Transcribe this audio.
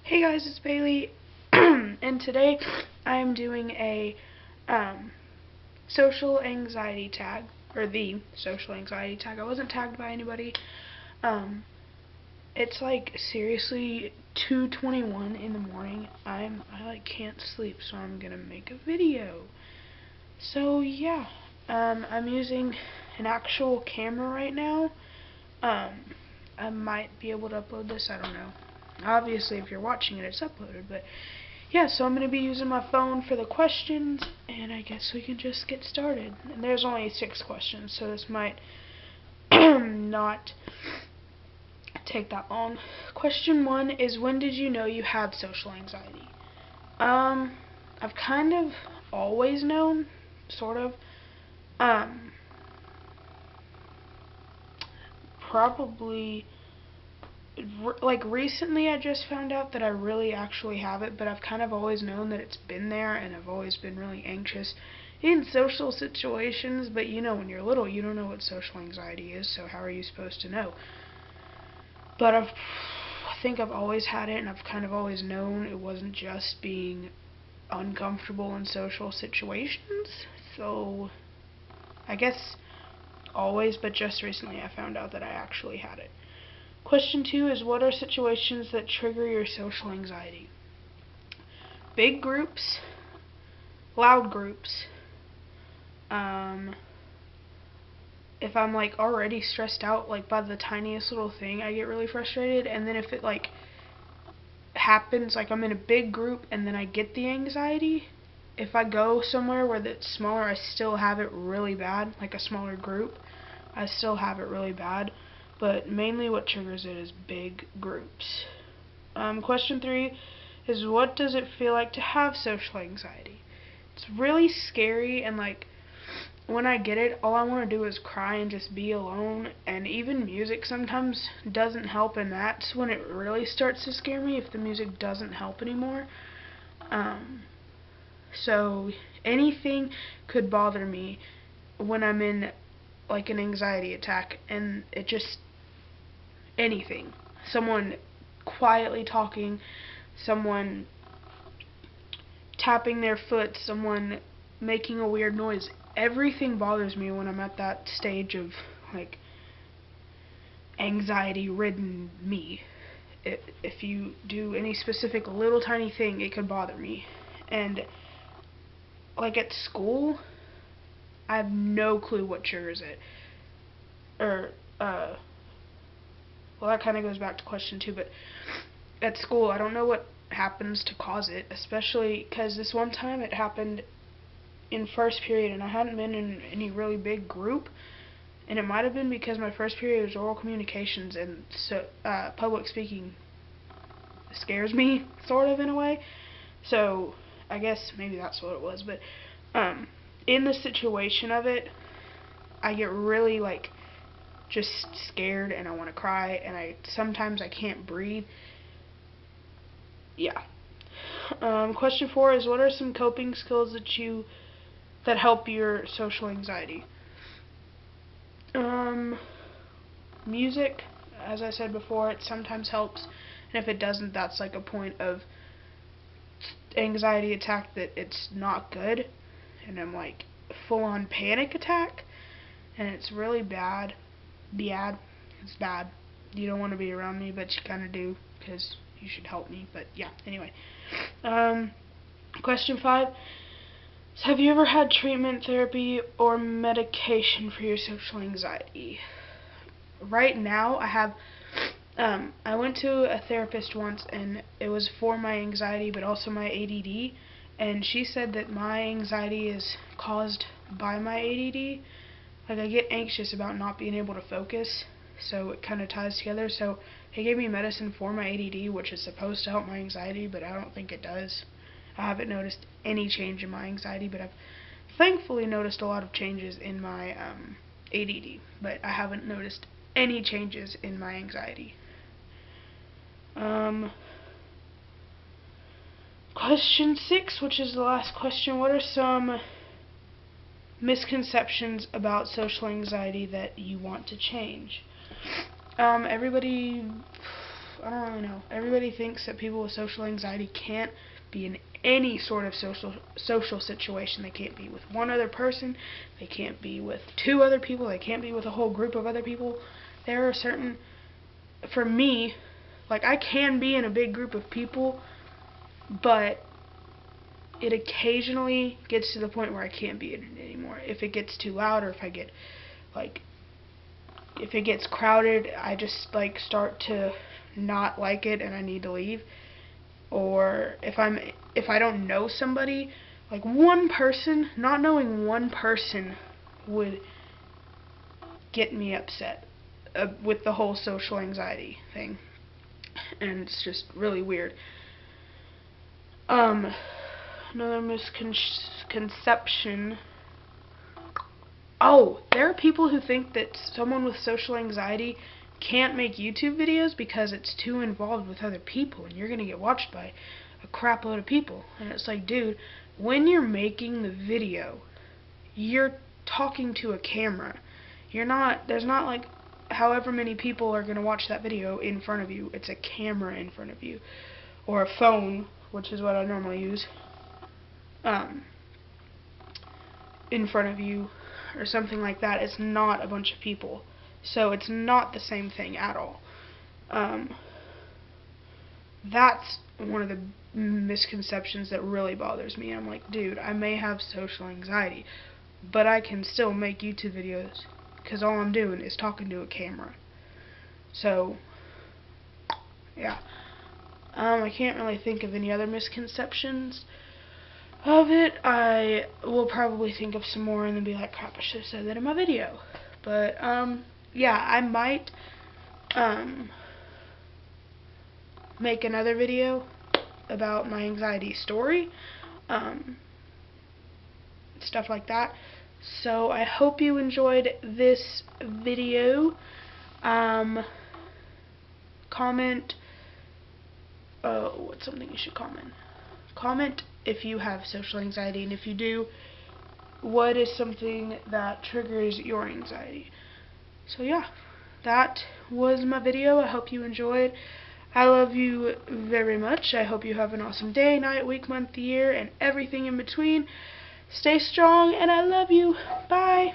Hey guys, it's Bailey, and today I am doing a social anxiety tag, or the social anxiety tag. I wasn't tagged by anybody. Um, it's like seriously 2:21 in the morning. I can't sleep, so I'm gonna make a video. So yeah, I'm using an actual camera right now. I might be able to upload this. I don't know. Obviously, if you're watching it, it's uploaded. But yeah, so I'm going to be using my phone for the questions, and I guess we can just get started. And there's only 6 questions, so this might not take that long. Question 1 is, when did you know you had social anxiety? I've kind of always known, sort of. Probably like recently I just found out that I really actually have it, but I've kind of always known that it's been there, and I've always been really anxious in social situations. But you know, when you're little, you don't know what social anxiety is, so how are you supposed to know? But I think I've always had it, and I've kind of always known it wasn't just being uncomfortable in social situations. So I guess always, but just recently I found out that I actually had it. Question 2 is, what are situations that trigger your social anxiety? Big groups, loud groups. If I'm like already stressed out like by the tiniest little thing, I get really frustrated, and then if it like happens like I'm in a big group and then I get the anxiety, if I go somewhere where it's smaller, I still have it really bad, like a smaller group. I still have it really bad. But mainly what triggers it is big groups. Question 3 is, what does it feel like to have social anxiety? It's really scary, and like when I get it, all I want to do is cry and just be alone, and even music sometimes doesn't help, and that's when it really starts to scare me, if the music doesn't help anymore. So anything could bother me when I'm in like an anxiety attack, and it just anything. Someone quietly talking, someone tapping their foot, someone making a weird noise. Everything bothers me when I'm at that stage of like anxiety ridden me. If you do any specific little tiny thing, it could bother me. And like at school, I have no clue what triggers it. Or well, that kind of goes back to question 2, but at school, I don't know what happens to cause it, especially because this one time it happened in first period, and I hadn't been in any really big group, and it might have been because my first period was oral communications, and so public speaking scares me, sort of, in a way. So I guess maybe that's what it was. But in the situation of it, I get really like just scared, and I want to cry, and sometimes I can't breathe. Yeah. Question 4 is, what are some coping skills that help your social anxiety? Music, as I said before, it sometimes helps, and if it doesn't, that's like a point of anxiety attack that it's not good, and I'm like full on panic attack, and it's really bad. It's bad. You don't want to be around me, but you kind of do, because you should help me. But yeah, anyway. Question 5. Have you ever had treatment, therapy, or medication for your social anxiety? Right now, I went to a therapist once, and it was for my anxiety, but also my ADD, and she said that my anxiety is caused by my ADD. Like, I get anxious about not being able to focus, so it kind of ties together. So he gave me medicine for my ADD, which is supposed to help my anxiety, but I don't think it does. I haven't noticed any change in my anxiety, but I've thankfully noticed a lot of changes in my ADD, but I haven't noticed any changes in my anxiety. Question 6, which is the last question. What are some misconceptions about social anxiety that you want to change? Everybody I don't really know. Everybody thinks that people with social anxiety can't be in any sort of social situation. They can't be with one other person. They can't be with two other people. They can't be with a whole group of other people. There are certain, for me, like, I can be in a big group of people, but it occasionally gets to the point where I can't be in it anymore. If it gets too loud, or if I get, like, if it gets crowded, I just, like, start to not like it and I need to leave. Or if I don't know somebody, like one person, not knowing one person would get me upset with the whole social anxiety thing. And it's just really weird. Another misconception. Oh, there are people who think that someone with social anxiety can't make YouTube videos because it's too involved with other people and you're going to get watched by a crap load of people. And it's like, dude, when you're making the video, you're talking to a camera. There's not like however many people are going to watch that video in front of you. It's a camera in front of you. Or a phone, which is what I normally use, in front of you, or something like that. It's not a bunch of people. So it's not the same thing at all. That's one of the misconceptions that really bothers me. I'm like, dude, I may have social anxiety, but I can still make YouTube videos because all I'm doing is talking to a camera. So, yeah. I can't really think of any other misconceptions of it. I will probably think of some more and then be like, crap, I should have said that in my video. But, yeah, I might make another video about my anxiety story, stuff like that. So I hope you enjoyed this video. Comment, what's something you should comment? Comment if you have social anxiety, and if you do, what is something that triggers your anxiety? So yeah, that was my video. I hope you enjoyed. I love you very much. I hope you have an awesome day, night, week, month, year, and everything in between. Stay strong, and I love you. Bye.